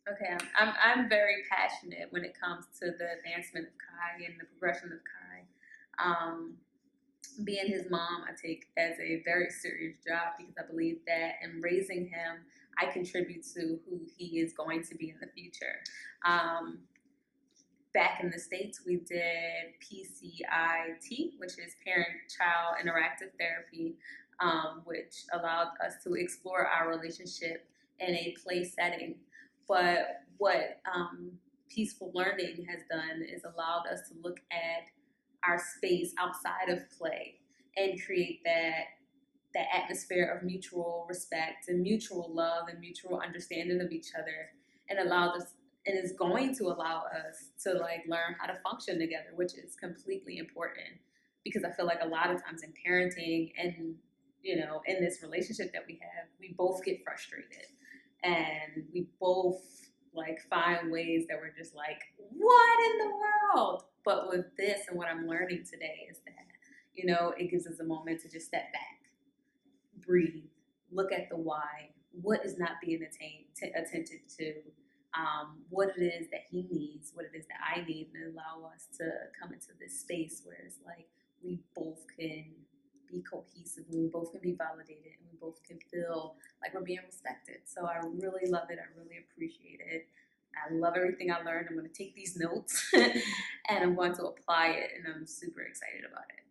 Okay, I'm very passionate when it comes to the advancement of Kai and the progression of Kai. Being his mom, I take as a very serious job because I believe that in raising him, I contribute to who he is going to be in the future. Um, Back in the States, we did PCIT, which is Parent Child Interactive Therapy, which allowed us to explore our relationship in a play setting. But what peaceful learning has done is allowed us to look at our space outside of play and create that atmosphere of mutual respect and mutual love and mutual understanding of each other, and allowed us and is going to allow us to like learn how to function together, which is completely important because I feel like a lot of times in parenting and in this relationship that we have, we both get frustrated and we both like find ways that we're just like, what in the world? But with this and what I'm learning today is that it gives us a moment to just step back, breathe, look at the why, what is not being attended to, what it is that he needs, what it is that I need, and allow us to come into this space where it's like we both can be cohesive, and we both can be validated, and we both can feel like we're being respected. So I really love it. I really appreciate it. I love everything I learned. I'm going to take these notes and I'm going to apply it, and I'm super excited about it.